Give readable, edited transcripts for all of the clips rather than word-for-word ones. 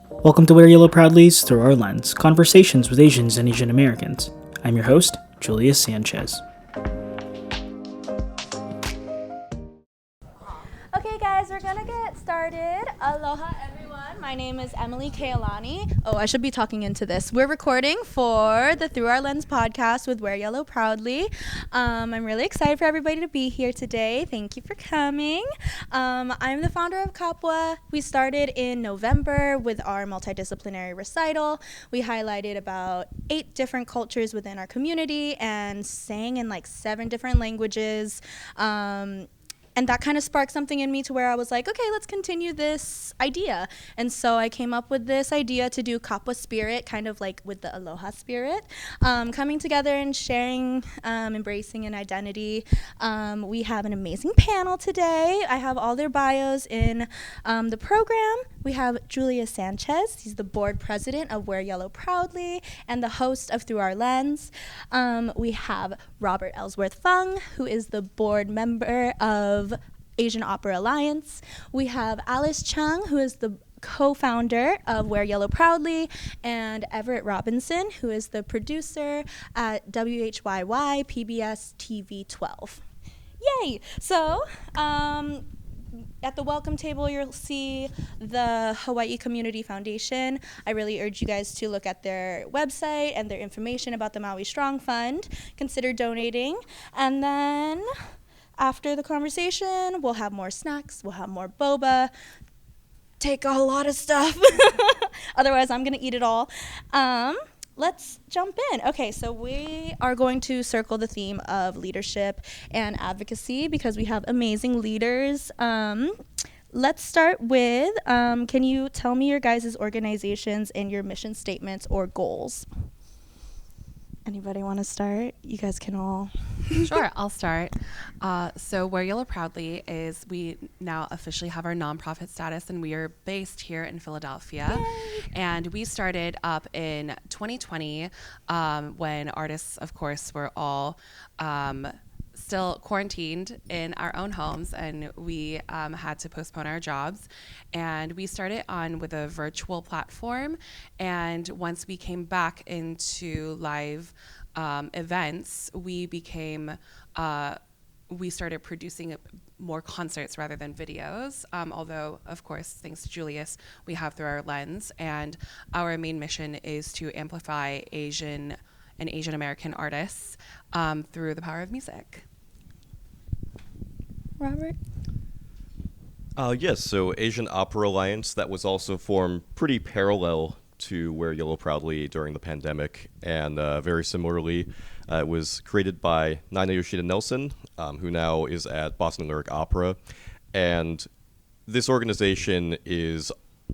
Welcome to Wear Yellow Proudly's Through Our Lens, Conversations with Asians and Asian Americans. I'm your host, Julius Sanchez. Okay guys, we're gonna get started. Aloha everyone, my name is Emilie Kealani. Oh, I should be talking into this. We're recording for the Through Our Lens podcast with Wear Yellow Proudly. I'm really excited for everybody to be here today. Thank you for coming. I'm the founder of Kapwa. We started in November with our multidisciplinary recital. We highlighted about 8 different cultures within our community and sang in like 7 different languages. And that kind of sparked something in me to where I was like, okay, let's continue this idea. And so I came up with this idea to do Kapwa Spirit, kind of like with the Aloha spirit, coming together and sharing, embracing an identity. We have an amazing panel today. I have all their bios in the program. We have Julius Sanchez. He's the board president of Wear Yellow Proudly and the host of Through Our Lens. We have Robert Ellsworth Feng, who is the board member of Asian Opera Alliance. We have Alice Chung, who is the co-founder of Wear Yellow Proudly, and Everett Robinson, who is the producer at WHYY PBS TV 12. Yay! So, at the welcome table, you'll see the Hawaii Community Foundation. I really urge you guys to look at their website and their information about the Maui Strong Fund. Consider donating. And then after the conversation, we'll have more snacks, we'll have more boba, take a lot of stuff. Otherwise, I'm going to eat it all. Let's jump in. Okay, so we are going to circle the theme of leadership and advocacy because we have amazing leaders. Let's start with, can you tell me your guys' organizations and your mission statements or goals? Anybody want to start? You guys can all. Sure, I'll start. So Wear Yellow Proudly is, we now officially have our nonprofit status, and we are based here in Philadelphia. Yay. And we started up in 2020 when artists, of course, were all still quarantined in our own homes, and we had to postpone our jobs. And we started on with a virtual platform. And once we came back into live events, we started producing more concerts rather than videos. Although, of course, thanks to Julius, we have Through Our Lens. And our main mission is to amplify Asian and Asian American artists through the power of music. Robert? Yes, so Asian Opera Alliance, that was also formed pretty parallel to Wear Yellow Proudly during the pandemic. And very similarly, it was created by Nina Yoshida Nelson, who now is at Boston Lyric Opera. And this organization is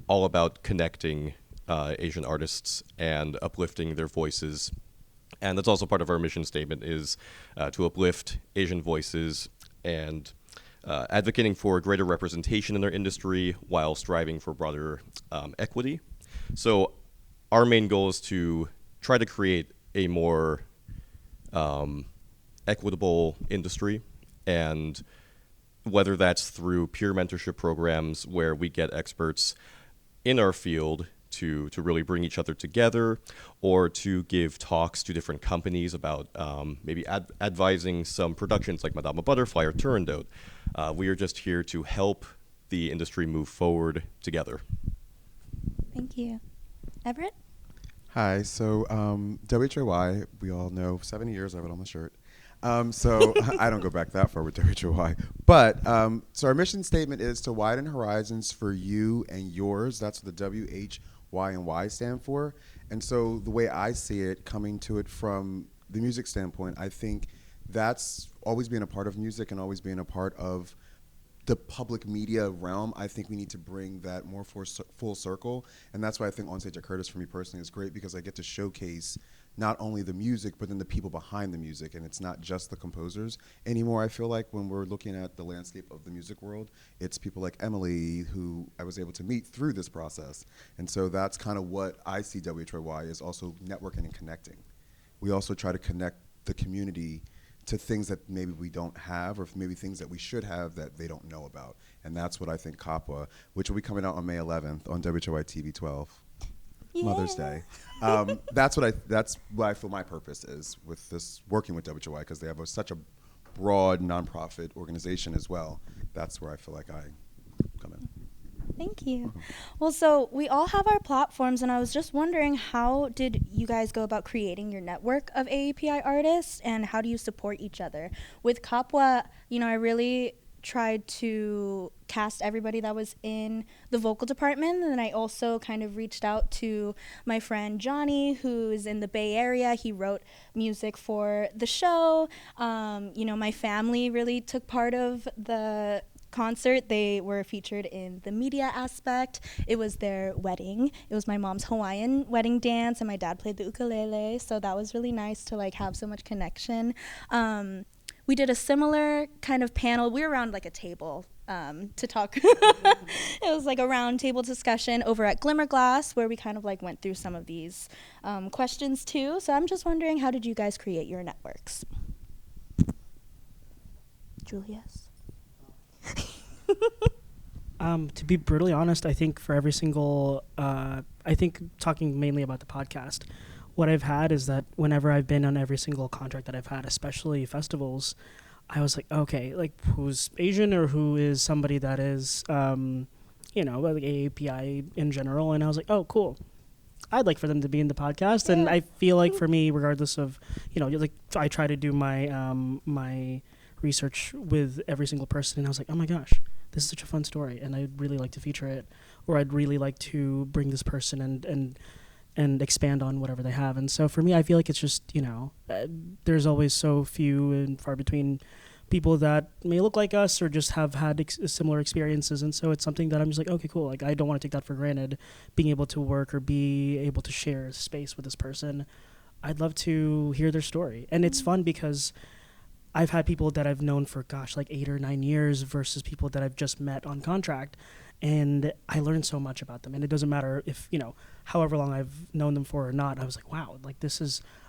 all about connecting Asian artists and uplifting their voices. And that's also part of our mission statement, is to uplift Asian voices and advocating for greater representation in their industry while striving for broader equity. So our main goal is to try to create a more equitable industry, and whether that's through peer mentorship programs where we get experts in our field to really bring each other together, or to give talks to different companies about maybe advising some productions like Madama Butterfly or Turandot. We are just here to help the industry move forward together. Thank you. Everett? Hi, so WHYY, we all know, 7 years, I have it on my shirt. So I don't go back that far with WHYY. But so our mission statement is to widen horizons for you and yours. That's what the WHY and Y stand for. And so the way I see it, coming to it from the music standpoint, I think that's always being a part of music and always being a part of the public media realm. I think we need to bring that more full circle. And that's why I think On Stage at Curtis, for me personally, is great, because I get to showcase not only the music, but then the people behind the music. And it's not just the composers anymore. I feel like when we're looking at the landscape of the music world, it's people like Emilie, who I was able to meet through this process. And so that's kind of what I see WHYY is, also networking and connecting. We also try to connect the community to things that maybe we don't have, or maybe things that we should have that they don't know about. And that's what I think Kapwa, which will be coming out on May 11th on WHYY TV 12, Mother's Day. That's what I feel my purpose is with this, working with WHYY, because they have such a broad nonprofit organization as well. That's where I feel like I come in. Thank you. Well, so we all have our platforms, and I was just wondering, how did you guys go about creating your network of AAPI artists, and how do you support each other? With Kapwa, I really tried to cast everybody that was in the vocal department, and I also kind of reached out to my friend Johnny, who's in the Bay Area. He wrote music for the show. My family really took part of the concert. They were featured in the media aspect. It was their wedding. It was my mom's Hawaiian wedding dance, and my dad played the ukulele, so that was really nice to have so much connection. We did a similar kind of panel. We were around a table to talk. It was a round table discussion over at Glimmerglass, where we kind of went through some of these questions too. So I'm just wondering, how did you guys create your networks? Julius? To be brutally honest, I think for every single, I think talking mainly about the podcast, what I've had is that whenever I've been on every single contract that I've had, especially festivals, I was like, okay, who's Asian or who is somebody that is, AAPI in general. And I was like, oh, cool. I'd like for them to be in the podcast. Yeah. And I feel like for me, regardless of, I try to do my, my research with every single person. And I was like, oh my gosh, this is such a fun story. And I'd really like to feature it, or I'd really like to bring this person and expand on whatever they have. And so for me, I feel like it's just, there's always so few and far between people that may look like us or just have had similar experiences. And so it's something that I'm just like, okay, cool. I don't want to take that for granted, being able to work or be able to share space with this person. I'd love to hear their story. And it's fun because I've had people that I've known for 8 or 9 years versus people that I've just met on contract. And I learned so much about them. And it doesn't matter if, however long I've known them for or not. I was like, wow,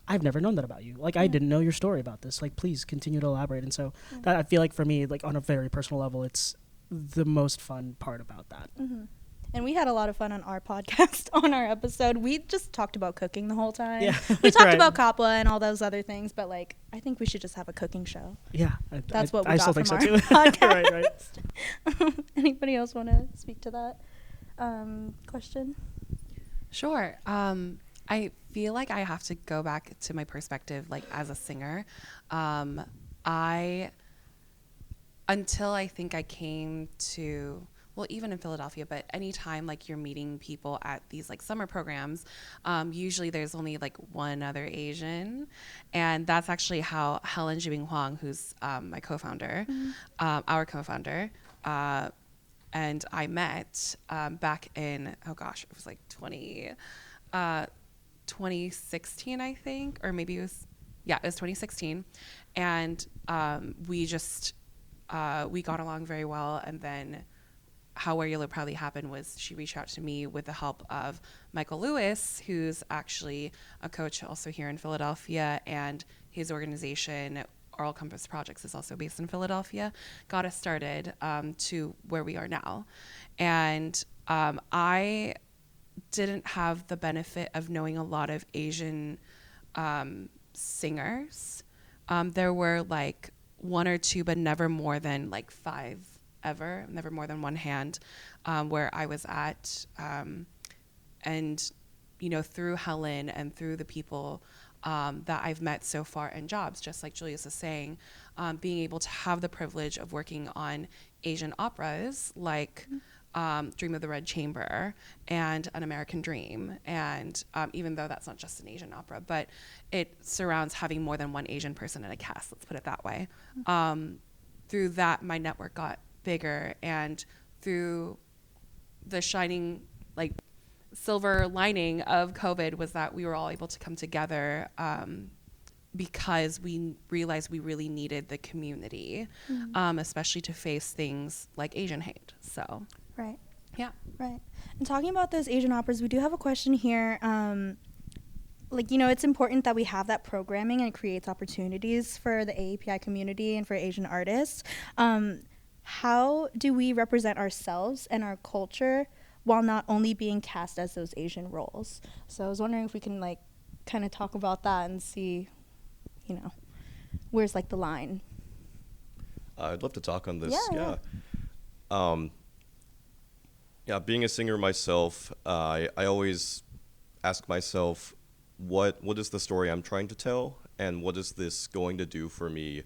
I've never known that about you. I didn't know your story about this. Please continue to elaborate. And so that, I feel like for me, on a very personal level, it's the most fun part about that. Mm-hmm. And we had a lot of fun on our podcast, on our episode. We just talked about cooking the whole time. Yeah. We talked about Kapwa and all those other things, but I think we should just have a cooking show. Yeah. That's what we got from our podcast. Right. Anybody else want to speak to that question? Sure. I feel like I have to go back to my perspective, as a singer. Until I think I came to, well, even in Philadelphia, but anytime you're meeting people at these summer programs, usually there's only one other Asian, and that's actually how Helen Jibing Huang, who's my co-founder, our co-founder, and I met back in, it was 2016, I think, or maybe it was 2016, and we got along very well. And then how WHYY Proudly happened was she reached out to me with the help of Michael Lewis, who's actually a coach also here in Philadelphia, and his organization, Oral Compass Projects, is also based in Philadelphia, got us started to where we are now. And I didn't have the benefit of knowing a lot of Asian singers. There were 1 or 2, but never more than 5 ever, never more than one hand, where I was at. And, through Helen and through the people that I've met so far in jobs, just like Julius is saying, being able to have the privilege of working on Asian operas Dream of the Red Chamber and An American Dream. And even though that's not just an Asian opera, but it surrounds having more than one Asian person in a cast, let's put it that way. Through that, my network got bigger, and through the shining silver lining of COVID was that we were all able to come together because we realized we really needed the community, especially to face things like Asian hate. So. Right. Yeah. Right. And talking about those Asian operas, we do have a question here. like, you know, it's important that we have that programming and it creates opportunities for the AAPI community and for Asian artists. How do we represent ourselves and our culture while not only being cast as those Asian roles? So I was wondering if we can like kind of talk about that and see, you know, where's like the line? I'd love to talk on this. Yeah. Yeah, being a singer myself, I always ask myself, what is the story I'm trying to tell, and what is this going to do for me,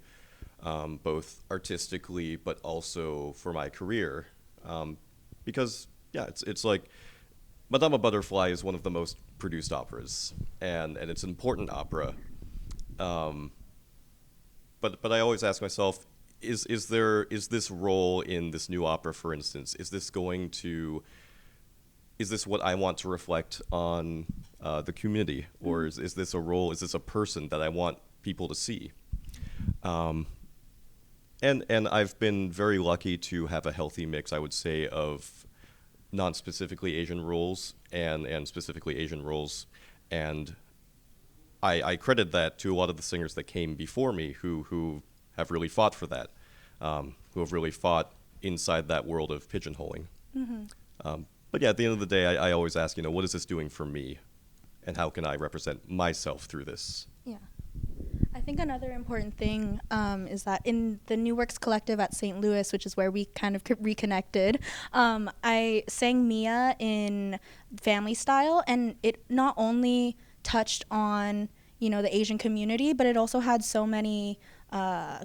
both artistically but also for my career? Because yeah, it's like Madama Butterfly is one of the most produced operas, and it's an important opera. But I always ask myself, is this role in this new opera, for instance, is this what I want to reflect on the community, or is this a role, is this a person that I want people to see? And I've been very lucky to have a healthy mix, I would say, of non-specifically Asian roles and specifically Asian roles, and I credit that to a lot of the singers that came before me who have really fought for that, who have really fought inside that world of pigeonholing. But yeah, at the end of the day, I always ask, what is this doing for me, and how can I represent myself through this? Yeah. I think another important thing is that in the New Works Collective at St. Louis, which is where we kind of reconnected, I sang Mia in Family Style, and it not only touched on, the Asian community, but it also had so many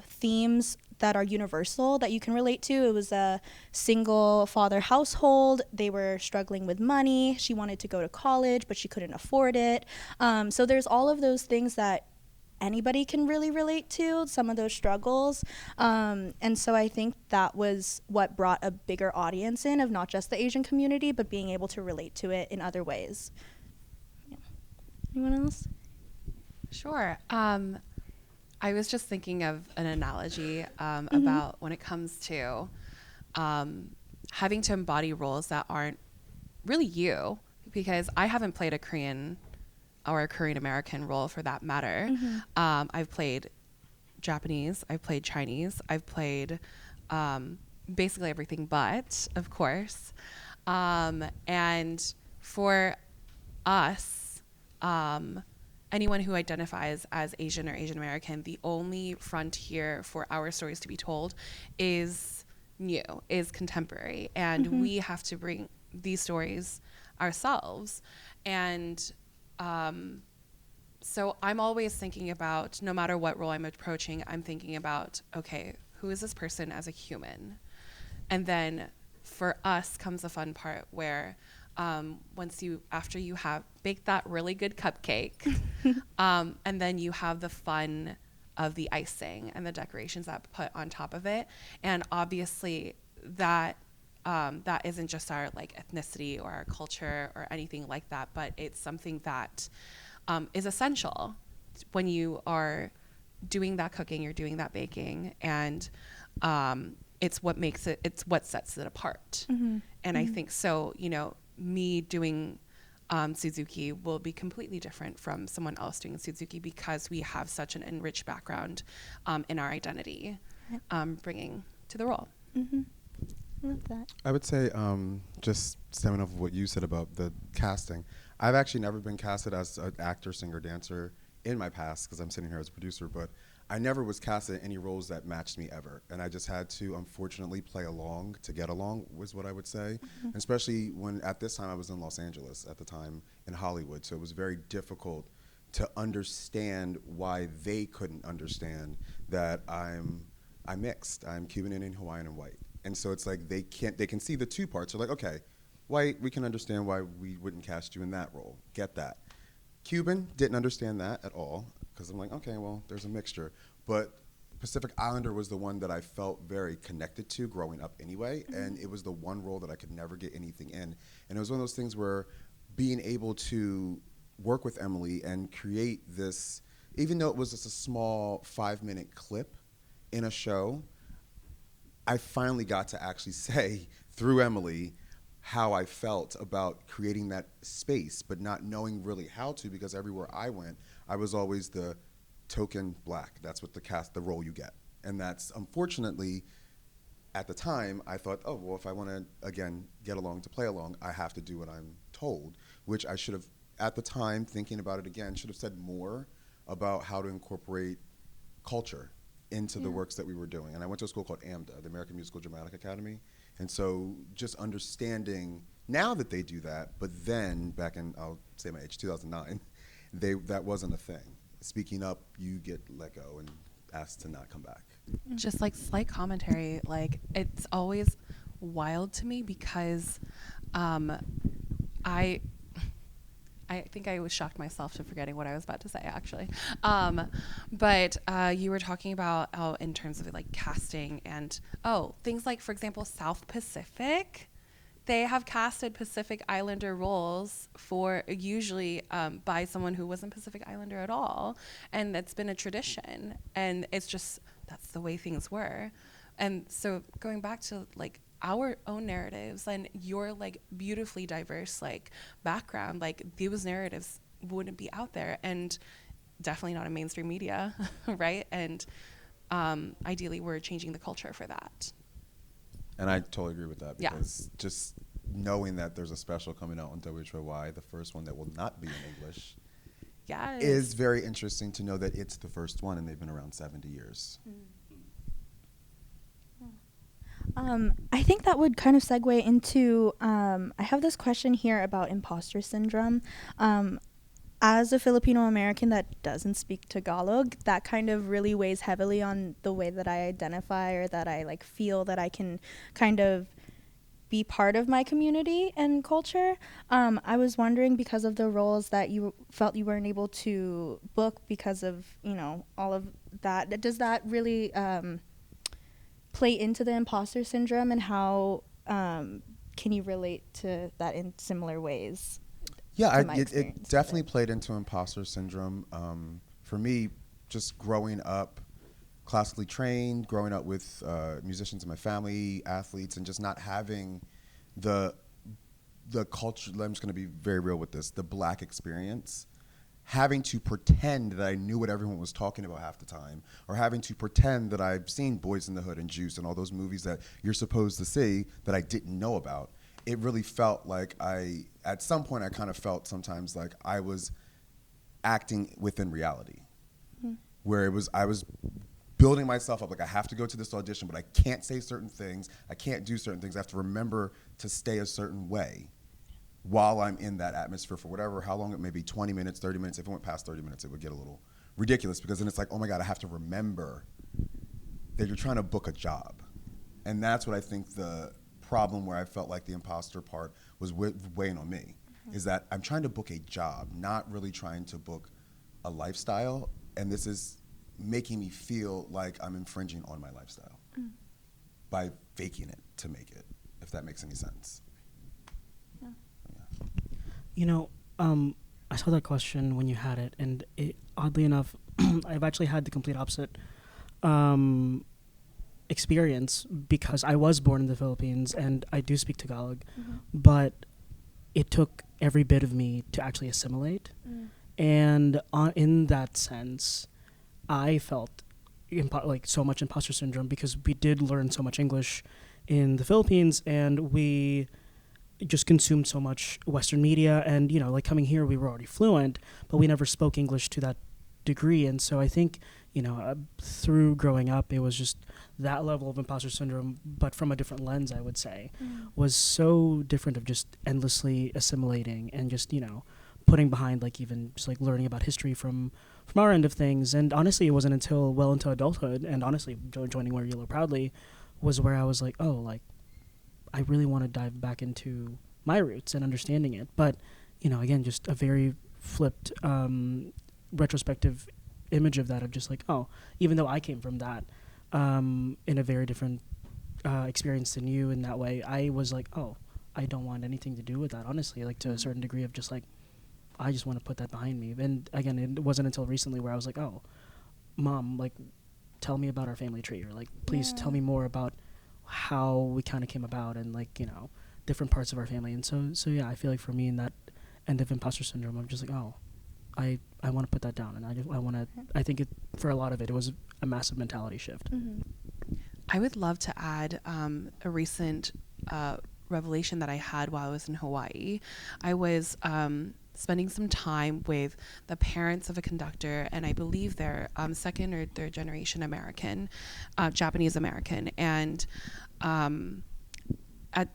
themes that are universal that you can relate to. It was a single father household. They were struggling with money. She wanted to go to college, but she couldn't afford it. So there's all of those things that anybody can really relate to, some of those struggles. And so I think that was what brought a bigger audience in, of not just the Asian community, but being able to relate to it in other ways. Yeah. Anyone else? Sure. I was just thinking of an analogy about when it comes to having to embody roles that aren't really you, because I haven't played a Korean or a Korean American role for that matter. I've played Japanese, I've played Chinese, I've played basically everything but, of course. And for us, anyone who identifies as Asian or Asian American, the only frontier for our stories to be told is new, is contemporary. And we have to bring these stories ourselves. And so I'm always thinking about, no matter what role I'm approaching, I'm thinking about, okay, who is this person as a human? And then for us comes the fun part where after you have baked that really good cupcake, and then you have the fun of the icing and the decorations that put on top of it. And obviously that isn't just our like ethnicity or our culture or anything like that, but it's something that is essential when you are doing that cooking, you're doing that baking, and it's what sets it apart. And I think so, me doing Suzuki will be completely different from someone else doing Suzuki, because we have such an enriched background in our identity, bringing to the role. I love that. I would say, just stemming off of what you said about the casting, I've actually never been casted as an actor, singer, dancer in my past, because I'm sitting here as a producer, but I never was casted in any roles that matched me ever. And I just had to, unfortunately, play along to get along, was what I would say. And especially when, at this time, I was in Los Angeles at the time, in Hollywood. So it was very difficult to understand why they couldn't understand that I'm mixed. I'm Cuban, Indian, Hawaiian, and white. And so it's like they can see the two parts. They're like, okay, white, we can understand why we wouldn't cast you in that role. Get that. Cuban, didn't understand that at all, because I'm like, okay, well, there's a mixture. But Pacific Islander was the one that I felt very connected to growing up anyway, and it was the one role that I could never get anything in. And it was one of those things where being able to work with Emilie and create this, even though it was just a small 5-minute clip in a show, I finally got to actually say, through Emilie, how I felt about creating that space, but not knowing really how to, because everywhere I went, I was always the token black. That's what the role you get. And that's, unfortunately, at the time, I thought, oh, well, if I want to, again, get along to play along, I have to do what I'm told, which I should have, at the time, thinking about it again, should have said more about how to incorporate culture into the works that we were doing. And I went to a school called AMDA, the American Musical Dramatic Academy. And so just understanding now that they do that, but then back in, I'll say my age, 2009, that wasn't a thing. Speaking up, you get let go and asked to not come back. Just like slight commentary, like it's always wild to me because I think I was shocked myself to forgetting what I was about to say, actually. But you were talking about how in terms of like casting and, things like, for example, South Pacific, they have casted Pacific Islander roles for usually by someone who wasn't Pacific Islander at all. And that's been a tradition. And it's just, that's the way things were. And so going back to like our own narratives and your like beautifully diverse like background, like those narratives wouldn't be out there and definitely not in mainstream media, right? And ideally we're changing the culture for that. And I totally agree with that, because just knowing that there's a special coming out on WHYY, the first one that will not be in English, is very interesting to know that it's the first one and they've been around 70 years. I think that would kind of segue into, I have this question here about imposter syndrome. As a Filipino American that doesn't speak Tagalog, that kind of really weighs heavily on the way that I identify, or that I like feel that I can kind of be part of my community and culture. I was wondering, because of the roles that you felt you weren't able to book because of, all of that, does that really play into the imposter syndrome, and how can you relate to that in similar ways? Yeah, it definitely played into imposter syndrome. For me, just growing up classically trained, growing up with musicians in my family, athletes, and just not having the culture, I'm just going to be very real with this, the black experience, having to pretend that I knew what everyone was talking about half the time, or having to pretend that I've seen Boys in the Hood and Juice and all those movies that you're supposed to see that I didn't know about. It really felt like at some point I kind of felt sometimes like I was acting within reality, where I was building myself up, like I have to go to this audition, but I can't say certain things, I can't do certain things, I have to remember to stay a certain way while I'm in that atmosphere for whatever, how long it may be, 20 minutes, 30 minutes. If it went past 30 minutes, it would get a little ridiculous, because then it's like, oh my God, I have to remember that you're trying to book a job. And that's what I think the problem where I felt like the imposter part was weighing on me, is that I'm trying to book a job, not really trying to book a lifestyle, and this is making me feel like I'm infringing on my lifestyle by faking it to make it, if that makes any sense. I saw that question when you had it, and oddly enough, I've actually had the complete opposite experience, because I was born in the Philippines and I do speak Tagalog, but it took every bit of me to actually assimilate. And in that sense, I felt like so much imposter syndrome, because we did learn so much English in the Philippines, and we just consumed so much Western media, and like coming here, we were already fluent, but we never spoke English to that degree. And so I think through growing up, it was just that level of imposter syndrome, but from a different lens, I would say, was so different, of just endlessly assimilating and just putting behind, like, even just like learning about history from our end of things. And honestly, it wasn't until well into adulthood, and honestly joining Wear Yellow Proudly, was where I was like, oh, like I really want to dive back into my roots and understanding it. But again, just a very flipped retrospective image of that, of just like, oh, even though I came from that in a very different experience than you in that way, I was like, oh, I don't want anything to do with that, honestly, like to a certain degree of just like, I just want to put that behind me. And again, it wasn't until recently where I was like, oh, Mom, like, tell me about our family tree, or like, please tell me more about how we kind of came about, and like, different parts of our family. And so yeah, I feel like for me in that end of imposter syndrome, I'm just like, oh, I want to put that down, and I think for a lot of it was a massive mentality shift. I would love to add a recent revelation that I had while I was in Hawaii. I was spending some time with the parents of a conductor, and I believe they're second or third generation American, Japanese American. And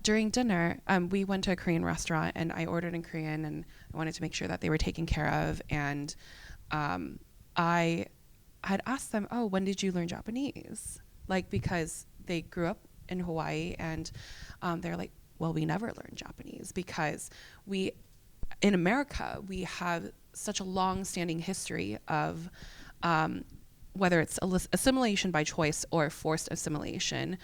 during dinner, we went to a Korean restaurant, and I ordered in Korean, and I wanted to make sure that they were taken care of. And I had asked them, oh, when did you learn Japanese? Like, because they grew up in Hawaii, and they're like, well, we never learned Japanese because in America, we have such a long-standing history of whether it's assimilation by choice or forced assimilation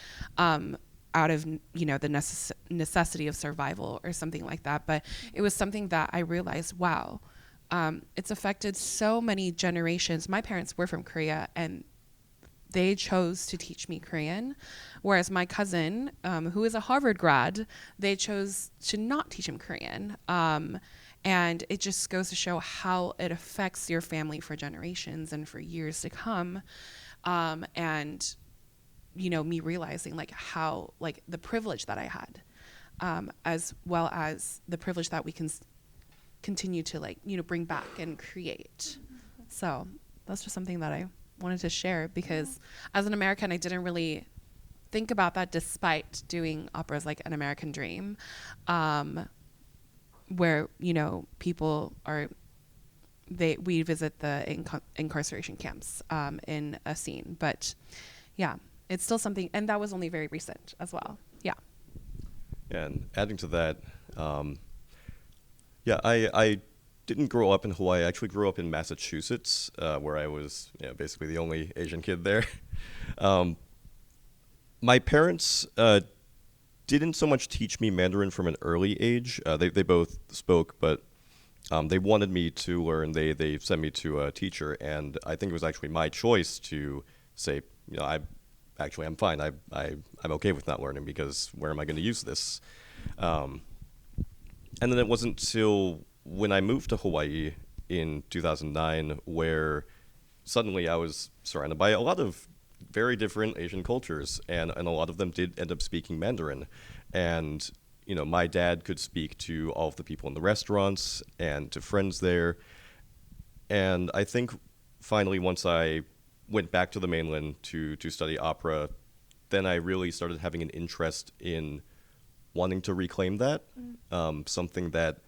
out of, the necessity of survival or something like that. But it was something that I realized, wow, it's affected so many generations. My parents were from Korea, and they chose to teach me Korean, whereas my cousin, who is a Harvard grad, they chose to not teach him Korean. And it just goes to show how it affects your family for generations and for years to come. And, me realizing how the privilege that I had, as well as the privilege that we can continue to bring back and create. So that's just something that I wanted to share, because as an American, I didn't really think about that, despite doing operas like An American Dream, where people we visit the incarceration camps in a scene. But yeah, it's still something, and that was only very recent as well. Yeah. And adding to that, I didn't grow up in Hawaii. I actually grew up in Massachusetts, where I was basically the only Asian kid there. My parents didn't so much teach me Mandarin from an early age. They both spoke, but they wanted me to learn. They sent me to a teacher, and I think it was actually my choice to say, I'm fine. I'm okay with not learning, because where am I going to use this? And then it wasn't till when I moved to Hawaii in 2009 where suddenly I was surrounded by a lot of very different Asian cultures, and a lot of them did end up speaking Mandarin. And, my dad could speak to all of the people in the restaurants and to friends there. And I think finally, once I went back to the mainland to study opera, then I really started having an interest in wanting to reclaim that, something that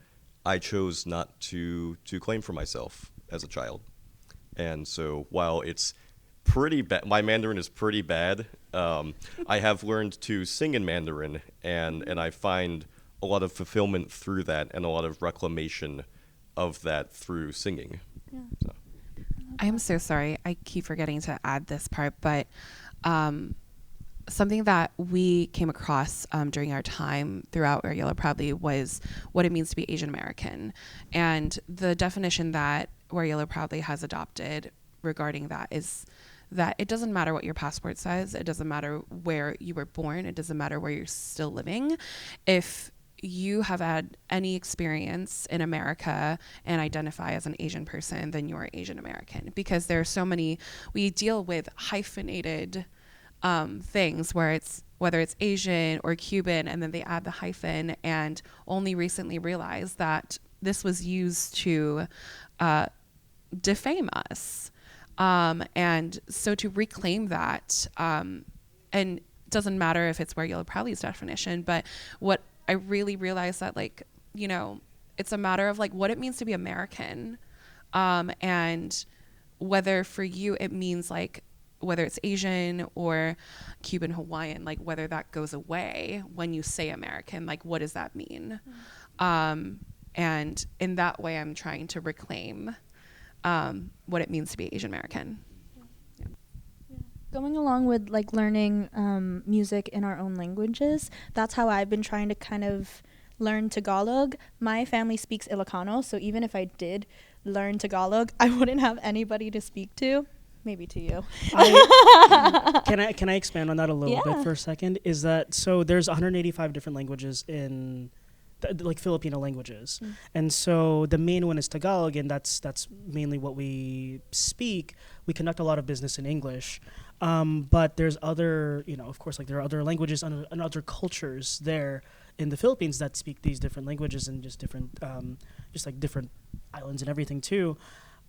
I chose not to claim for myself as a child. And so while it's pretty bad, my Mandarin is pretty bad, I have learned to sing in Mandarin, and I find a lot of fulfillment through that, and a lot of reclamation of that through singing. Yeah. So. I am so sorry. I keep forgetting to add this part, but something that we came across during our time throughout Wear Yellow Proudly was what it means to be Asian American. And the definition that Wear Yellow Proudly has adopted regarding that is that it doesn't matter what your passport says. It doesn't matter where you were born. It doesn't matter where you're still living. If you have had any experience in America and identify as an Asian person, then you're Asian American, because there are so many, we deal with hyphenated things where whether it's Asian or Cuban, and then they add the hyphen, and only recently realized that this was used to defame us. And so to reclaim that, and it doesn't matter if it's Wear Yellow Proudly's definition, but what I really realized that, it's a matter of what it means to be American, and whether for you it means whether it's Asian or Cuban, Hawaiian, whether that goes away when you say American, what does that mean? And in that way, I'm trying to reclaim what it means to be Asian American. Yeah. Going along with learning music in our own languages, that's how I've been trying to kind of learn Tagalog. My family speaks Ilocano, so even if I did learn Tagalog, I wouldn't have anybody to speak to. maybe to you. Can I expand on that a little bit for a second? Is that so? There's 185 different languages in like Filipino languages, and so the main one is Tagalog, and that's mainly what we speak. We conduct a lot of business in English, but there's other, of course, like there are other languages and other cultures there in the Philippines that speak these different languages and just different, just like different islands and everything too.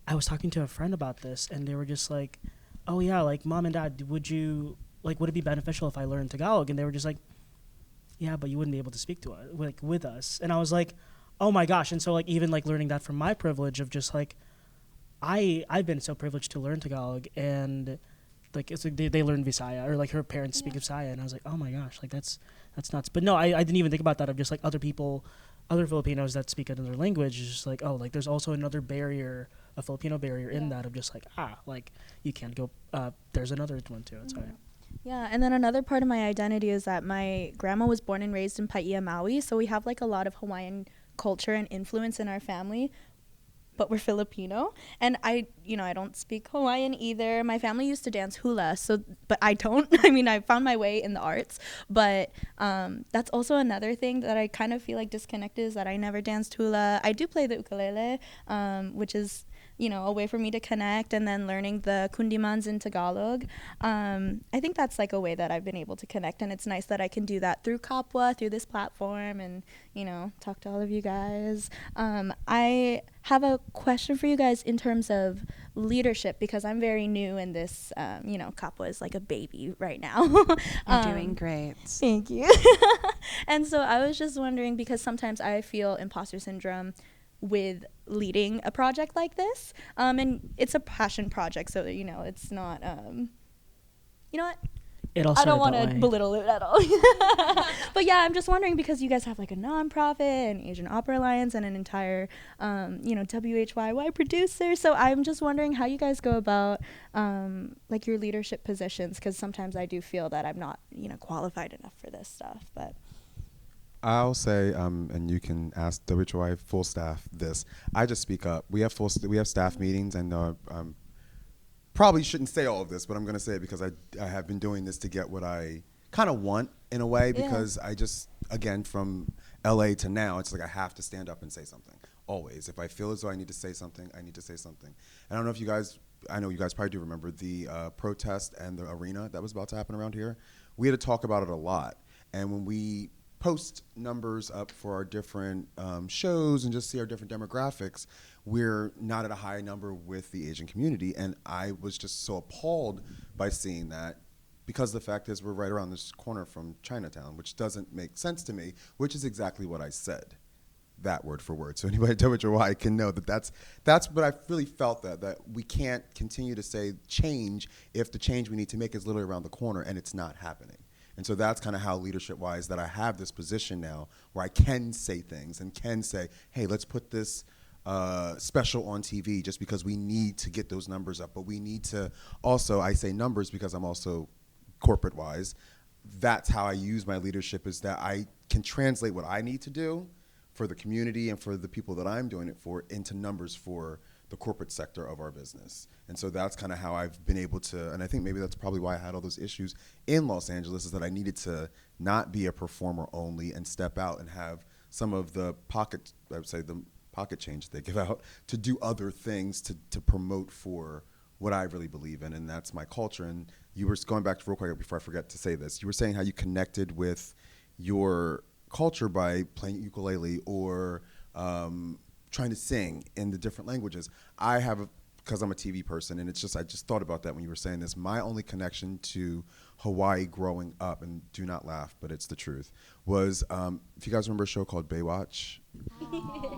I was talking to a friend about this, and they were just like, "Oh yeah, like mom and dad, would it be beneficial if I learned Tagalog?" And they were just like, "Yeah, but you wouldn't be able to speak to us, like with us." And I was like, "Oh my gosh!" And so like even like learning that from my privilege of just like, I've been so privileged to learn Tagalog, and like it's like they learn Visaya, or like her parents speak Visaya, and I was like, "Oh my gosh, like that's nuts." But no, I didn't even think about that of just like other Filipinos that speak another language. It's just like, oh, like there's also another barrier, a Filipino barrier in that of just like, like you can't go, there's another one too. It's alright. Yeah, and then another part of my identity is that my grandma was born and raised in Paia, Maui, so we have like a lot of Hawaiian culture and influence in our family, but we're Filipino. And I don't speak Hawaiian either. My family used to dance hula, but I don't. I mean, I found my way in the arts, but that's also another thing that I kind of feel like disconnected is that I never danced hula. I do play the ukulele, which is a way for me to connect, and then learning the kundimans in Tagalog. I think that's like a way that I've been able to connect, and it's nice that I can do that through Kapwa, through this platform, and, talk to all of you guys. I have a question for you guys in terms of leadership, because I'm very new in this, Kapwa is like a baby right now. You're doing great. Thank you. And so I was just wondering, because sometimes I feel imposter syndrome with leading a project like this, and it's a passion project, so it's not what, I don't want to belittle it at all. But yeah, I'm just wondering, because you guys have like a nonprofit, an Asian Opera Alliance, and an entire WHYY producer, so I'm just wondering how you guys go about like your leadership positions, because sometimes I do feel that I'm not qualified enough for this stuff. But I'll say, and you can ask WHY full staff this. I just speak up. We have staff meetings, and probably shouldn't say all of this, but I'm going to say it because I have been doing this to get what I kind of want in a way, because I just, again, from LA to now, it's like I have to stand up and say something, always. If I feel as though I need to say something, I need to say something. And I don't know if you guys, I know you guys probably do remember the protest and the arena that was about to happen around here. We had to talk about it a lot. And when we post numbers up for our different shows and just see our different demographics, we're not at a high number with the Asian community. And I was just so appalled by seeing that, because the fact is we're right around this corner from Chinatown, which doesn't make sense to me, which is exactly what I said, that word for word. So anybody at WHY can know that that's what I really felt, that we can't continue to say change if the change we need to make is literally around the corner and it's not happening. And so that's kind of how leadership-wise that I have this position now where I can say things and can say, hey, let's put this special on TV just because we need to get those numbers up. But we need to also, I say numbers because I'm also corporate-wise, that's how I use my leadership, is that I can translate what I need to do for the community and for the people that I'm doing it for into numbers for the corporate sector of our business. And so that's kind of how I've been able to, and I think maybe that's probably why I had all those issues in Los Angeles, is that I needed to not be a performer only and step out and have some of the pocket change they give out to do other things to promote for what I really believe in, and that's my culture. And you were going back to real quick before I forget to say this, you were saying how you connected with your culture by playing ukulele or trying to sing in the different languages. I have, because I'm a TV person, and it's just, I just thought about that when you were saying this. My only connection to Hawaii growing up, and do not laugh, but it's the truth, was, if you guys remember a show called Baywatch,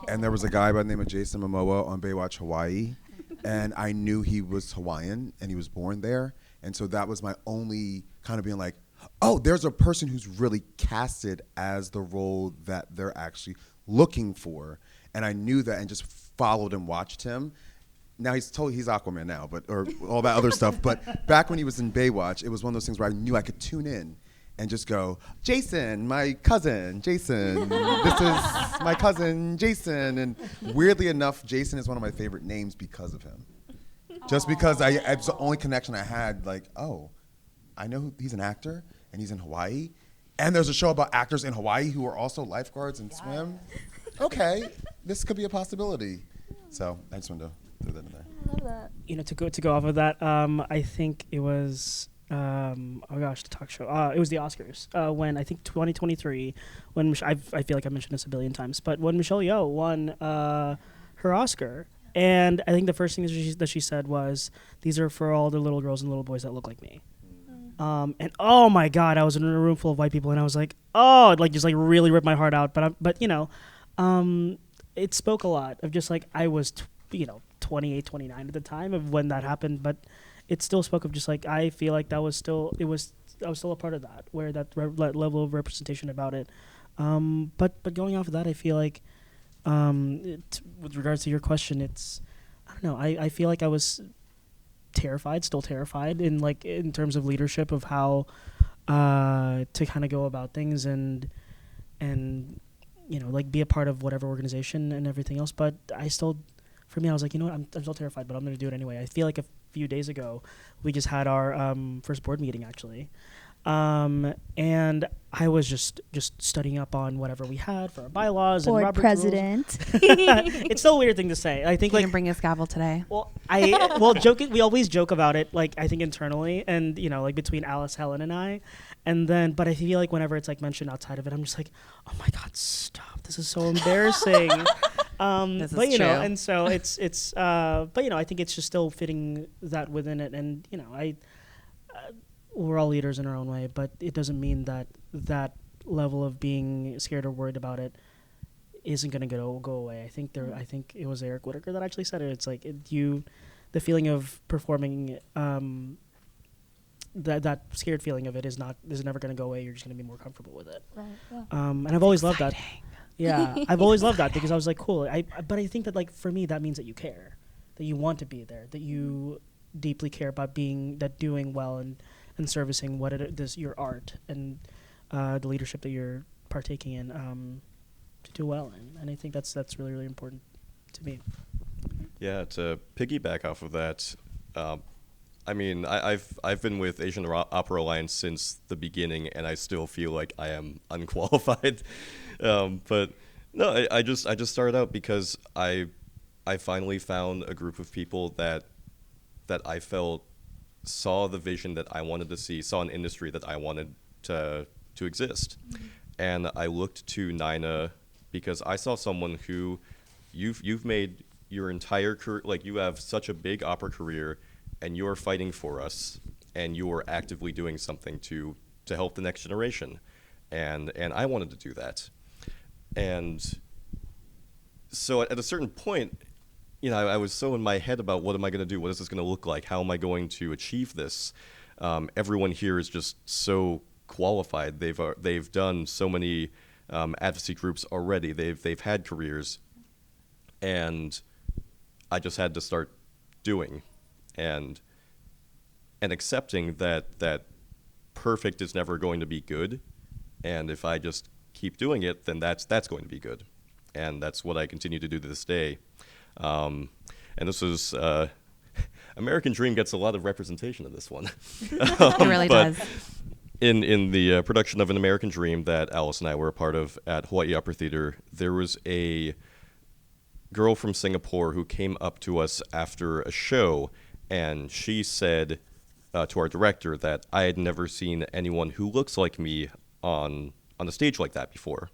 and there was a guy by the name of Jason Momoa on Baywatch Hawaii, and I knew he was Hawaiian, and he was born there, and so that was my only kind of being like, oh, there's a person who's really casted as the role that they're actually looking for. And I knew that and just followed and watched him. Now he's Aquaman now, or all that other stuff. But back when he was in Baywatch, it was one of those things where I knew I could tune in and just go, Jason, my cousin, Jason. This is my cousin, Jason. And weirdly enough, Jason is one of my favorite names because of him. just because it's the only connection I had. Like, oh, I know he's an actor and he's in Hawaii, and there's a show about actors in Hawaii who are also lifeguards and swim. Okay, this could be a possibility. So I just wanted to throw that in there. I love that. You know, to go off of that, I think it was oh gosh, the talk show. It was the Oscars when I think 2023 when I feel like I mentioned this a billion times, but when Michelle Yeoh won her Oscar, and I think the first thing that she said was, "These are for all the little girls and little boys that look like me." And oh my God, I was in a room full of white people, and I was like, oh, it just really ripped my heart out. But you know, it spoke a lot of just like I was, 28, 29 at the time of when that happened, but it still spoke of just like I feel like I was still a part of that, where that level of representation about it. But going off of that, I feel like with regards to your question, it's I don't know. I feel like I was still terrified in terms of leadership of how to kind of go about things and be a part of whatever organization and everything else. But for me, I was like, you know what, I'm still terrified, but I'm going to do it anyway. I feel like a few days ago, we just had our first board meeting actually. And I was just studying up on whatever we had for our bylaws Board and Robert's president. It's still a weird thing to say. I think You didn't bring his gavel today. Well, we always joke about it, like I think internally, and between Alice, Helen, and I, and then, but I feel like whenever it's mentioned outside of it, I'm just like, oh my God, stop! This is so embarrassing. This but is true. and so it's but I think it's just still fitting that within it, and we're all leaders in our own way, but it doesn't mean that level of being scared or worried about it isn't going to go away. I think it was Eric Whitaker that actually said it. It's like the feeling of performing, that scared feeling of it is never going to go away. You're just going to be more comfortable with it. Right. Yeah. And I've always loved that. Yeah, I've always loved that because I was like, cool. But I think that for me that means that you care, that you want to be there, that you deeply care about doing well and servicing what it is, your art and the leadership that you're partaking in to do well in. And I think that's really, really important to me. Yeah, to piggyback off of that, I've been with Asian Opera Alliance since the beginning, and I still feel like I am unqualified. But no, I just started out because I finally found a group of people that I felt saw the vision that I wanted to see, saw an industry that I wanted to exist. Mm-hmm. And I looked to Nina because I saw someone who you've made your entire career, you have such a big opera career, and you're fighting for us, and you're actively doing something to help the next generation. And I wanted to do that. And so at a certain point, I was so in my head about what am I going to do? What is this going to look like? How am I going to achieve this? Everyone here is just so qualified. They've done so many advocacy groups already. They've had careers, and I just had to start doing and accepting that perfect is never going to be good, and if I just keep doing it, then that's going to be good, and that's what I continue to do to this day. And this is American Dream gets a lot of representation in this one. It really does. In the production of An American Dream that Alice and I were a part of at Hawaii Opera Theater, there was a girl from Singapore who came up to us after a show, and she said to our director that I had never seen anyone who looks like me on a stage like that before.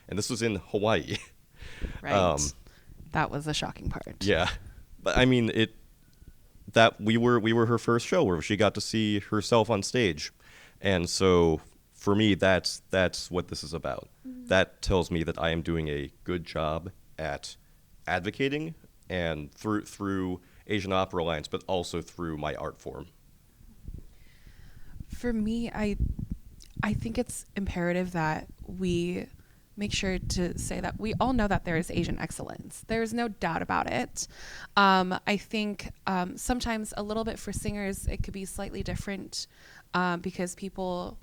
And this was in Hawaii. Right. That was a shocking part. Yeah. But I mean, we were her first show where she got to see herself on stage. And so for me, that's what this is about. Mm-hmm. That tells me that I am doing a good job at advocating, and through Asian Opera Alliance, but also through my art form. For me, I think it's imperative that we make sure to say that we all know that there is Asian excellence. There's no doubt about it. I think sometimes a little bit for singers, it could be slightly different because people,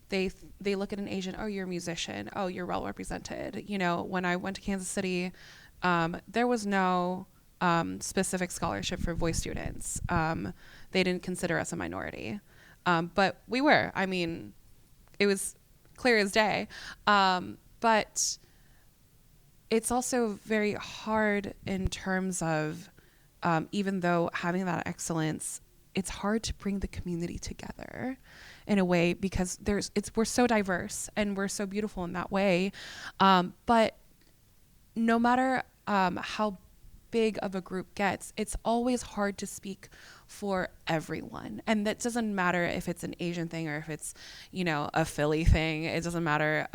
they look at an Asian, oh, you're a musician, oh, you're well represented. When I went to Kansas City, there was no specific scholarship for voice students. They didn't consider us a minority, but we were. I mean, it was clear as day. But it's also very hard in terms of, even though having that excellence, it's hard to bring the community together in a way, because we're so diverse and we're so beautiful in that way. But no matter how big of a group gets, it's always hard to speak for everyone. And that doesn't matter if it's an Asian thing or if it's, a Philly thing. It doesn't matter.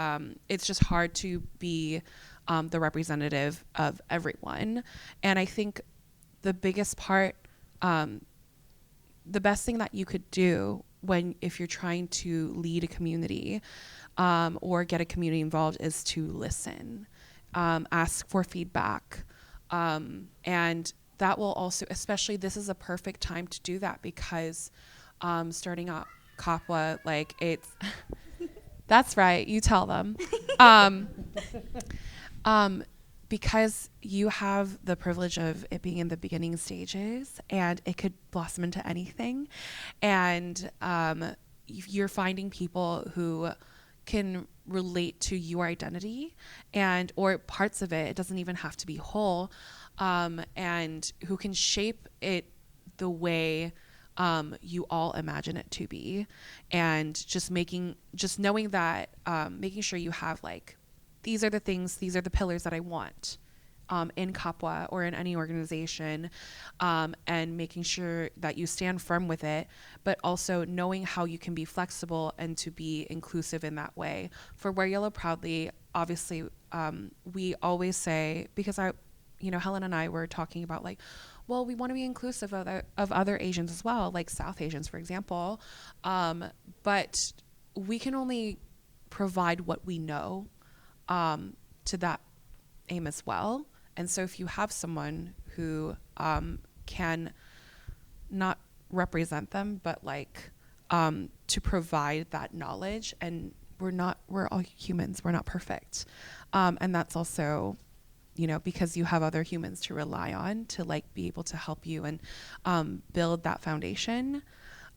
It's just hard to be the representative of everyone. And I think the biggest part, the best thing that you could do if you're trying to lead a community or get a community involved, is to listen, ask for feedback. And that will also, especially, this is a perfect time to do that, because starting out Kapwa, it's that's right, you tell them. Because you have the privilege of it being in the beginning stages, and it could blossom into anything. And you're finding people who can relate to your identity or parts of it. It doesn't even have to be whole, and who can shape it the way you all imagine it to be. And just knowing that, making sure you have these are the pillars that I want in Kapwa or in any organization, and making sure that you stand firm with it, but also knowing how you can be flexible and to be inclusive in that way. For Wear Yellow Proudly, obviously, we always say, because Helen and I were talking about we want to be inclusive of other Asians as well, like South Asians, for example, but we can only provide what we know to that aim as well. And so if you have someone who can not represent them, but to provide that knowledge, and we're all humans, we're not perfect. And that's also, because you have other humans to rely on to be able to help you and build that foundation.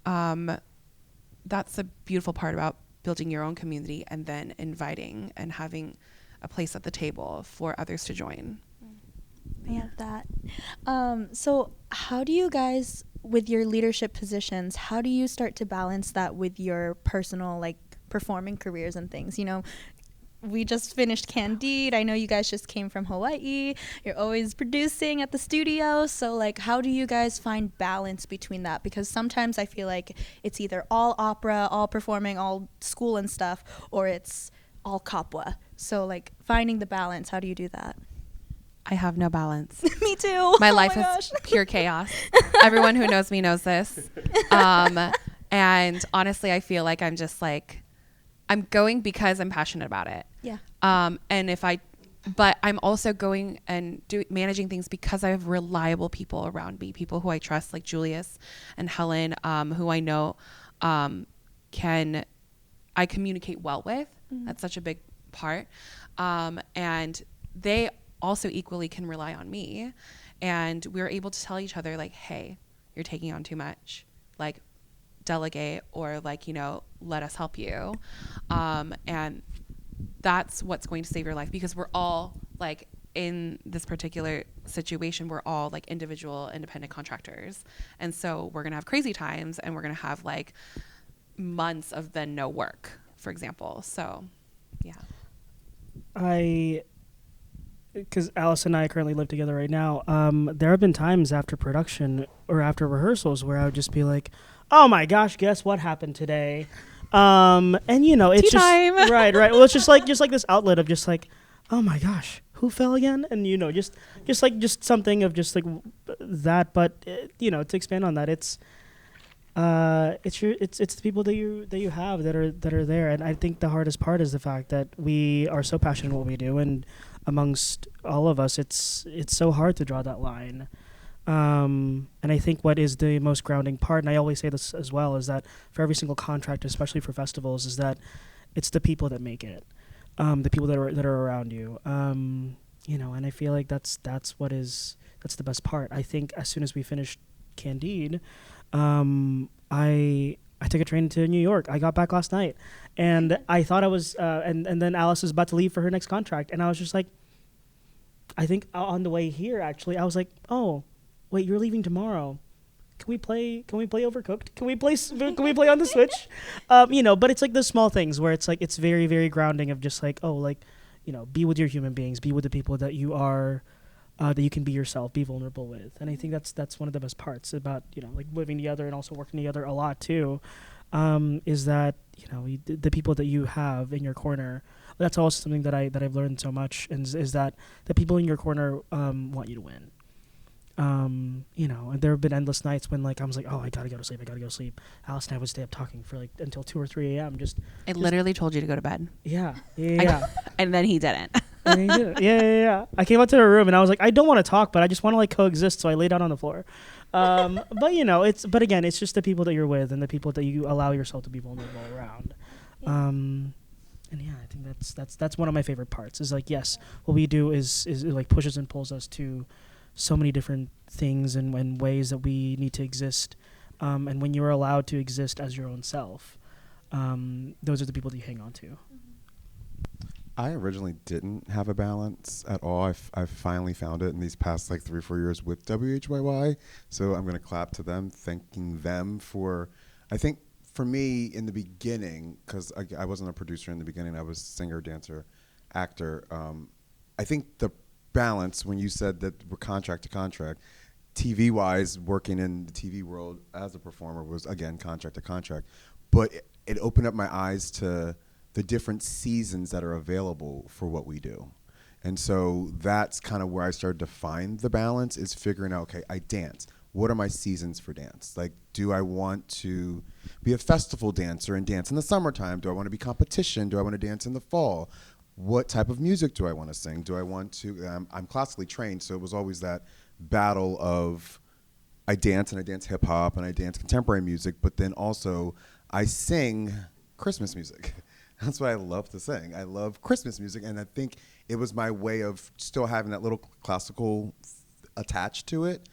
That's the beautiful part about building your own community and then inviting and having a place at the table for others to join. I love that. So how do you guys, with your leadership positions, how do you start to balance that with your personal performing careers and things? We just finished Candide. I know you guys just came from Hawaii. You're always producing at the studio. So how do you guys find balance between that? Because sometimes I feel like it's either all opera, all performing, all school and stuff, or it's all Kapwa. So finding the balance, how do you do that? I have no balance. Me too. My life is pure chaos. Everyone who knows me knows this. And honestly, I feel like I'm just I'm going because I'm passionate about it. Yeah. But I'm also going and managing things because I have reliable people around me, people who I trust, like Julius and Helen, who I know I communicate well with. Mm-hmm. That's such a big part. And they also equally can rely on me. And we're able to tell each other hey, you're taking on too much. Delegate, or let us help you. And that's what's going to save your life, because we're all in this particular situation, we're all individual independent contractors. And so we're going to have crazy times, and we're going to have months of then no work, for example. So yeah. Because Alice and I currently live together right now, there have been times after production or after rehearsals where I would just be oh my gosh, guess what happened today? And it's just time. right. Well, it's just this outlet of just oh my gosh, who fell again? And just something of just that. But to expand on that, it's the people that you have that are there. And I think the hardest part is the fact that we are so passionate in what we do, and amongst all of us, it's so hard to draw that line. And I think what is the most grounding part, and I always say this as well, is that for every single contract, especially for festivals, is that it's the people that make it, the people that are around you. And I feel like that's what is the best part. I think as soon as we finished Candide, I took a train to New York. I got back last night, and I thought I was, and then Alice was about to leave for her next contract, and I was just like, I think on the way here, actually, I was like, oh, wait, you're leaving tomorrow. Can we play Overcooked? Can we play on the Switch? But it's like the small things where it's like, it's very, very grounding of just like, oh, like, be with your human beings, be with the people that you are, that you can be yourself, be vulnerable with. And I think that's one of the best parts about, like living together and also working together a lot too, is that, the people that you have in your corner. That's also something that I've learned so much, is that the people in your corner want you to win. And there have been endless nights when like I was like, oh, I gotta go to sleep. Alice and I would stay up talking for like until 2 or 3 a.m. I literally told you to go to bed. Yeah. And then he didn't. And he did. Yeah. I came out to her room and I was like, I don't want to talk, but I just want to like coexist. So I laid out on the floor. But again, it's just the people that you're with and the people that you allow yourself to be vulnerable around. And yeah, I think that's one of my favorite parts. Is like, yes, what we do is it like pushes and pulls us to so many different things and ways that we need to exist. And when you're allowed to exist as your own self, those are the people that you hang on to. I originally didn't have a balance at all. I finally found it in these past like 3 or 4 years with WHYY. So I'm going to clap to them, thanking them for, I think for me in the beginning, because I wasn't a producer in the beginning, I was singer, dancer, actor. I think the balance, when you said that we're contract to contract, TV-wise, working in the TV world as a performer was, again, contract to contract. But it opened up my eyes to the different seasons that are available for what we do. And so that's kind of where I started to find the balance, is figuring out, okay, I dance. What are my seasons for dance? Like, do I want to be a festival dancer and dance in the summertime? Do I want to be competition? Do I want to dance in the fall? What type of music do I want to sing? Do I want to, I'm classically trained, so it was always that battle of I dance hip hop and I dance contemporary music, but then also I sing Christmas music. That's what I love to sing. I love Christmas music, and I think it was my way of still having that little classical attached to it.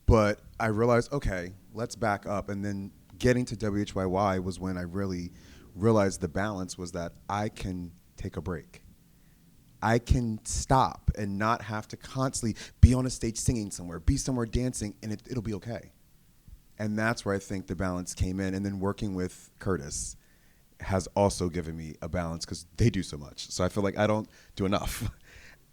But I realized, okay, let's back up. And then getting to WHYY was when I really realized the balance was that I can take a break. I can stop and not have to constantly be on a stage singing somewhere, be somewhere dancing, and it'll be okay. And that's where I think the balance came in. And then working with Curtis has also given me a balance, because they do so much. So I feel like I don't do enough.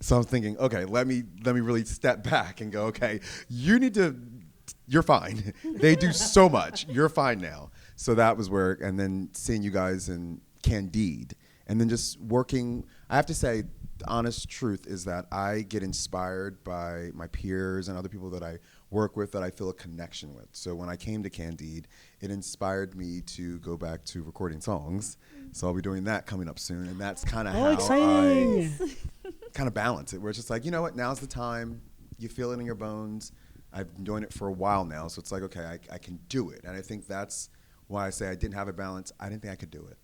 So I'm thinking, okay, let me really step back and go, okay, you're fine. They do so much. You're fine now. So that was where, and then seeing you guys in Candide, and then just working, I have to say, the honest truth is that I get inspired by my peers and other people that I work with that I feel a connection with. So when I came to Candide, it inspired me to go back to recording songs. So I'll be doing that coming up soon, and that's kind of how exciting. I kind of balance it, where it's just like, you know what, now's the time. You feel it in your bones. I've been doing it for a while now, so it's like, okay, I can do it. And I think that's why I say I didn't have a balance. I didn't think I could do it.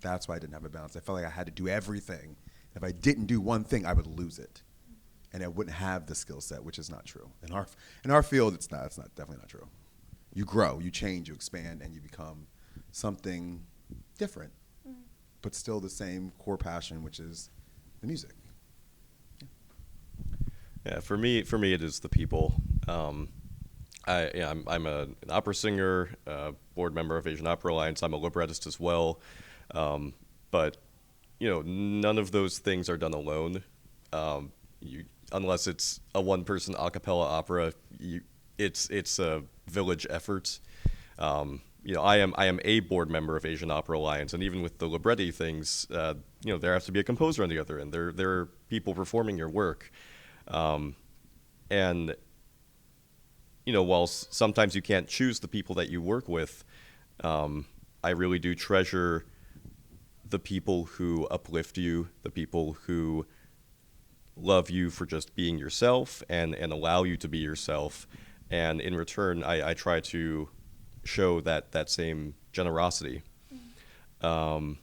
That's why I didn't have a balance. I felt like I had to do everything. If I didn't do one thing, I would lose it, and I wouldn't have the skill set, which is not true. In our field, it's definitely not true. You grow, you change, you expand, and you become something different, but still the same core passion, which is the music. Yeah, for me, it is the people. I'm an opera singer, board member of Asian Opera Alliance. I'm a librettist as well, but none of those things are done alone. Unless it's a one-person a cappella opera, it's a village effort. I am a board member of Asian Opera Alliance, and even with the libretti things, there has to be a composer on the other end. There are people performing your work. And while sometimes you can't choose the people that you work with, I really do treasure the people who uplift you, the people who love you for just being yourself and allow you to be yourself. And in return, I try to show that same generosity. And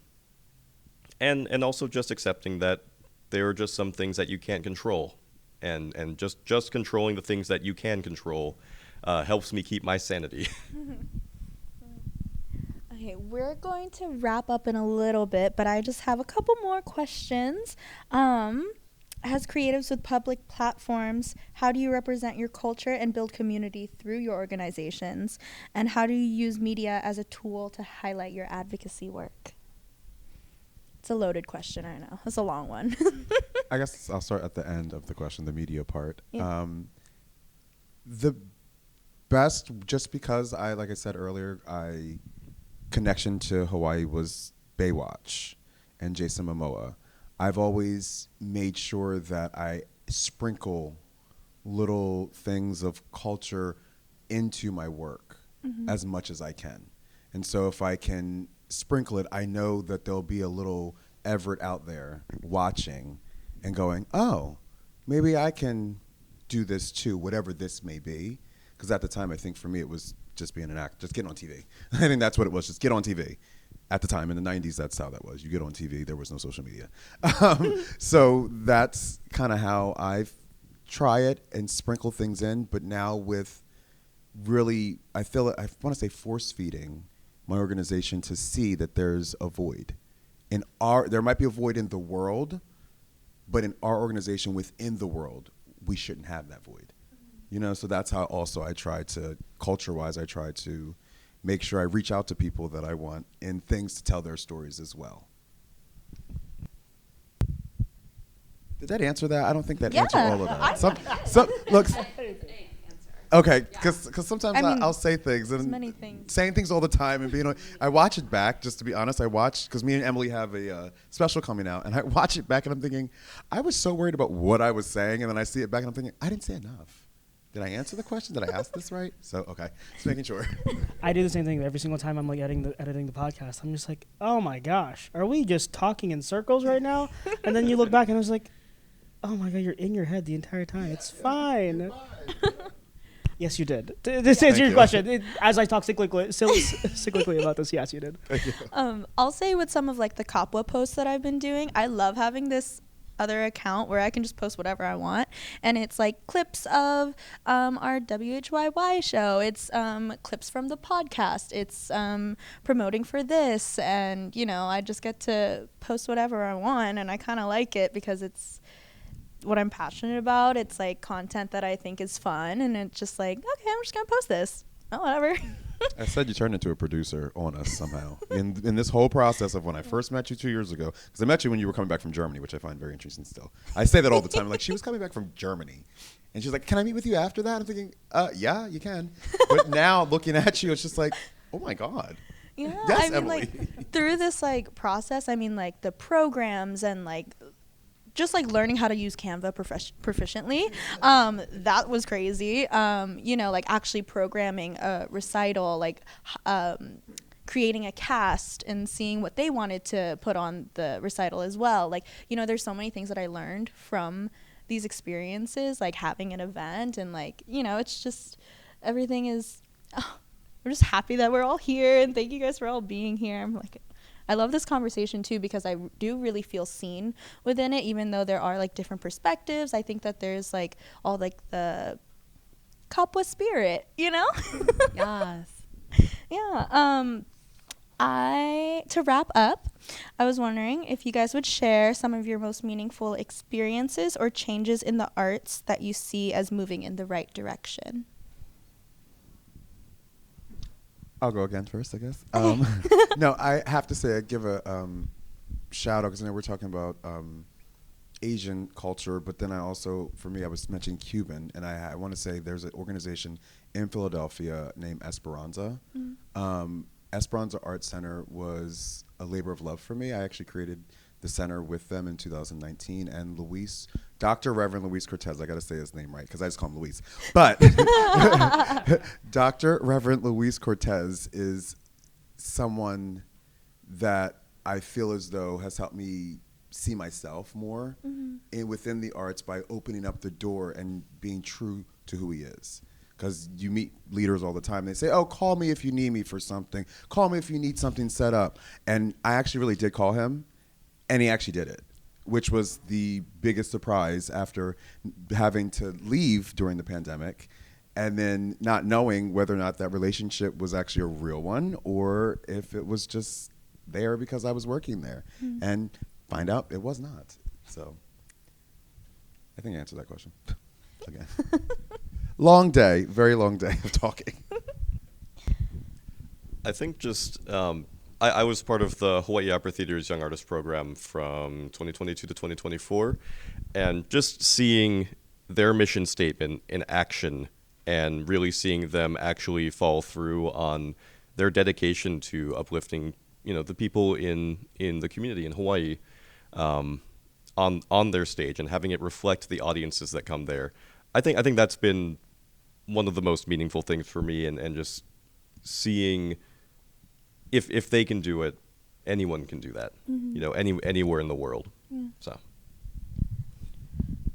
also just accepting that there are just some things that you can't control. and just controlling the things that you can control helps me keep my sanity. Okay, we're going to wrap up in a little bit, but I just have a couple more questions. As creatives with public platforms, how do you represent your culture and build community through your organizations? And how do you use media as a tool to highlight your advocacy work? It's a loaded question, I know. It's a long one. I guess I'll start at the end of the question, the media part. Yeah. The best, just because like I said earlier, connection to Hawaii was Baywatch and Jason Momoa. I've always made sure that I sprinkle little things of culture into my work as much as I can. And so if I can sprinkle it, I know that there'll be a little Everett out there watching and going, oh, maybe I can do this too, whatever this may be. Because at the time, I think for me, it was just being an actor, just getting on TV. I think that's what it was, just get on TV. At the time, in the 90s, that's how that was. You get on TV, there was no social media. So that's kind of how I try it and sprinkle things in. But now with really, I want to say force feeding my organization to see that there's a void. There might be a void in the world, but in our organization within the world, we shouldn't have that void. You know, so that's how also I try to, culture-wise, I try to make sure I reach out to people that I want and things to tell their stories as well. Did that answer that? I don't think that answered all of that. Look, okay, because sometimes I'll say things and many things. saying things all the time and being. I watch it back, just to be honest. I watch because me and Emily have a special coming out, and I watch it back and I'm thinking, I was so worried about what I was saying, and then I see it back and I'm thinking, I didn't say enough. Did I answer the question? Did I ask this right? So, okay. Just making sure. I do the same thing every single time I'm like editing the podcast. I'm just like, oh my gosh, are we just talking in circles right now? And then you look back and I was like, oh my God, you're in your head the entire time. It's fine. Yes, you did. This answers your question. As I talk cyclically about this, yes, you did. I'll say with some of like the Kapwa posts that I've been doing, I love having this other account where I can just post whatever I want, and it's like clips of our WHYY show, it's clips from the podcast, it's promoting for this, and I just get to post whatever I want, and I kind of like it because it's what I'm passionate about. It's like content that I think is fun, and it's just like, okay, I'm just gonna post this. Oh, whatever. I said you turned into a producer on us somehow. In this whole process of when I first met you 2 years ago, because I met you when you were coming back from Germany, which I find very interesting still. I say that all the time. Like, she was coming back from Germany. And she's like, can I meet with you after that? I'm thinking, yeah, you can. But now looking at you, it's just like, oh my God. Yeah, Yes, I mean, Emily. like, through this, like, process, I mean, like, the programs and, like, just like learning how to use Canva proficiently, that was crazy. Like actually programming a recital, like creating a cast and seeing what they wanted to put on the recital as well. Like, there's so many things that I learned from these experiences, like having an event, and like, it's just, everything is, we're just happy that we're all here, and thank you guys for all being here. I'm like, I love this conversation too because I do really feel seen within it, even though there are like different perspectives. I think that there's like all like the Kapwa spirit, Yes. Yeah. To wrap up, I was wondering if you guys would share some of your most meaningful experiences or changes in the arts that you see as moving in the right direction. I'll go again first, I guess. No, I have to say, I give a shout out because I know we're talking about Asian culture, but then I also, for me, I was mentioning Cuban, and I want to say there's an organization in Philadelphia named Esperanza. Esperanza Art Center was a labor of love for me. I actually created the center with them in 2019, and Dr. Reverend Luis Cortez, I got to say his name right because I just call him Luis, but Dr. Reverend Luis Cortez is someone that I feel as though has helped me see myself more within the arts by opening up the door and being true to who he is. Because you meet leaders all the time. They say, oh, call me if you need me for something. Call me if you need something set up. And I actually really did call him, and he actually did it. which was the biggest surprise after having to leave during the pandemic and then not knowing whether or not that relationship was actually a real one or if it was just there because I was working there. And find out it was not. So I think I answered that question. Again. Long day, very long day of talking. I think just I was part of the Hawaii Opera Theater's Young Artist Program from 2022 to 2024, and just seeing their mission statement in action and really seeing them actually follow through on their dedication to uplifting, the people in the community in Hawaii on their stage and having it reflect the audiences that come there. I think that's been one of the most meaningful things for me, and just seeing if they can do it, anyone can do that. Anywhere in the world. So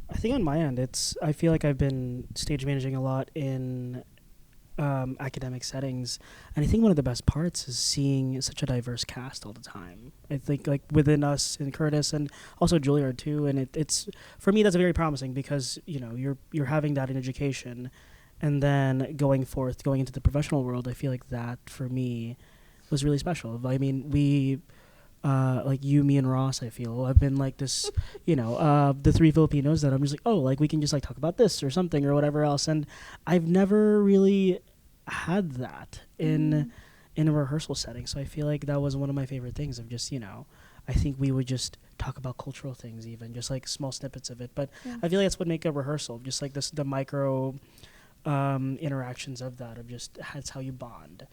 I think on my end, I feel like I've been stage managing a lot in academic settings, and I think one of the best parts is seeing such a diverse cast all the time. I think like within us and Curtis and also Juilliard too, and it's for me that's very promising because you're having that in education, and then going into the professional world. I feel like that for me was really special. I mean, we like you, me, and Ross, I feel I've been like this, the three Filipinos that I'm just like, oh, like we can just like talk about this or something or whatever else, and I've never really had that in a rehearsal setting. So I feel like that was one of my favorite things of just, I think we would just talk about cultural things, even just like small snippets of it. But I feel like that's what make a rehearsal, just like the micro interactions of that, of just that's how you bond.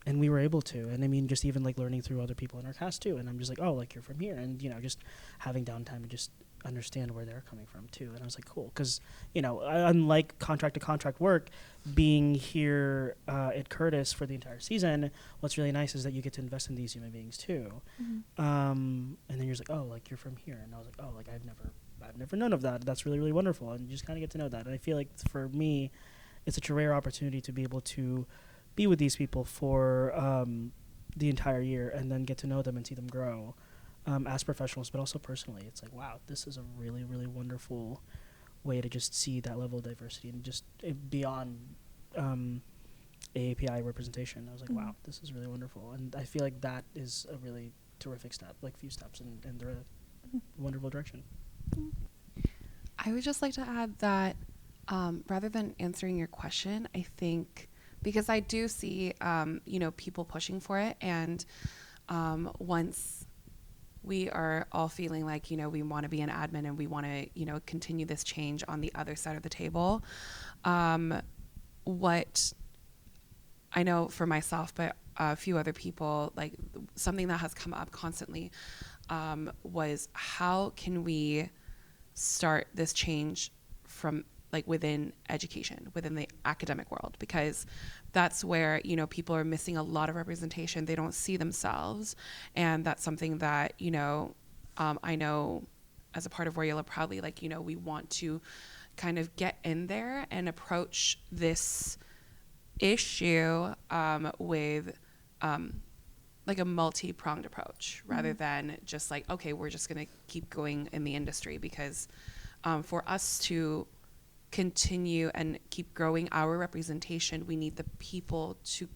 And we were able to, and I mean, just even like learning through other people in our cast too. And I'm just like, oh, like you're from here, and just having downtime and just understand where they're coming from too. And I was like, cool, because unlike contract to contract work, being here at Curtis for the entire season, what's really nice is that you get to invest in these human beings too. And then you're just like, oh, like you're from here, and I was like, oh, like I've never known of that. That's really, really wonderful, and you just kind of get to know that. And I feel like for me, it's such a rare opportunity to be able to be with these people for the entire year and then get to know them and see them grow as professionals, but also personally. It's like, wow, this is a really, really wonderful way to just see that level of diversity and just beyond AAPI representation. I was like, wow, this is really wonderful. And I feel like that is a really terrific step, like few steps in the wonderful direction. I would just like to add that rather than answering your question, I think, because I do see, people pushing for it. And once we are all feeling like, we want to be an admin and we want to, continue this change on the other side of the table, what I know for myself, but a few other people, like something that has come up constantly was how can we start this change from like within education, within the academic world, because that's where, people are missing a lot of representation. They don't see themselves. And that's something that, I know as a part of Wear Yellow Proudly, like, we want to kind of get in there and approach this issue with like a multi-pronged approach rather than just like, okay, we're just going to keep going in the industry, because for us to continue and keep growing our representation, we need the people to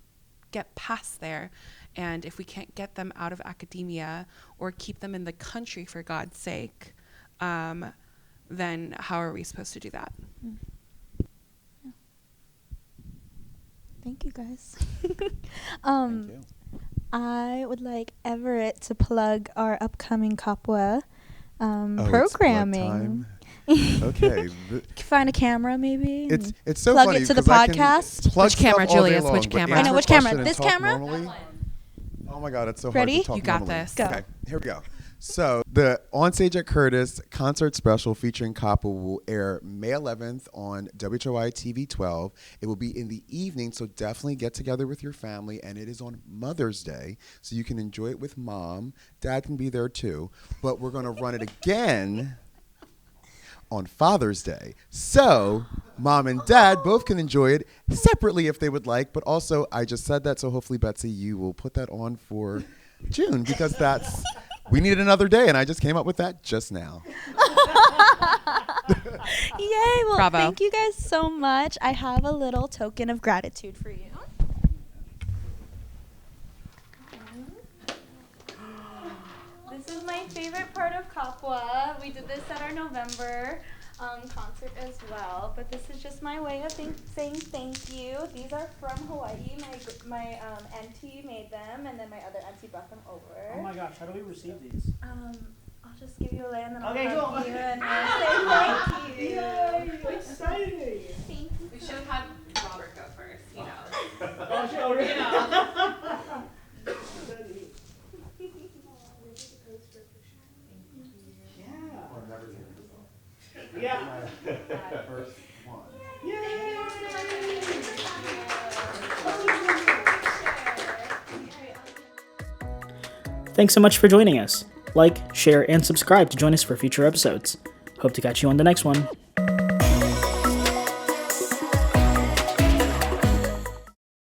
get past there. And if we can't get them out of academia or keep them in the country, for God's sake, then how are we supposed to do that? Thank you, guys. Thank you. I would like Everett to plug our upcoming Kapwa It's programming. plug time. Okay. Find a camera, maybe. It's so plug funny it to the 'cause I can podcast. plug Which camera, stuff all day Julius? long, Which but camera? answer I know, a which camera? question and This talk camera? normally- Oh my God, it's so Ready? hard to talk You got normally. this. Go. Okay, here we go. So the On Stage at Curtis concert special featuring Kapwa will air May 11th on WHYY TV 12. It will be in the evening, so definitely get together with your family, and it is on Mother's Day, so you can enjoy it with Mom. Dad can be there too, but we're going to run it again on Father's Day. So Mom and Dad both can enjoy it separately if they would like, but also I just said that, so hopefully, Betsy, you will put that on for June, because that's we needed another day, and I just came up with that just now. Yay! Well, Bravo. thank you guys so much. I have a little token of gratitude for you. This is my favorite part of Kapwa. We did this at our November concert as well, but this is just my way of saying thank you. These are from Hawaii. My auntie made them, and then my other auntie brought them over. Oh my gosh, how do we receive these? I'll just give you a lay and then I'll Okay, hug cool. you and say thank you. Yay, exciting. Thank you. We should have had Robert go first, you know. Oh, shit, already? You know. Yeah. First one. Thanks so much for joining us. Like, share, and subscribe to join us for future episodes. Hope to catch you on the next one.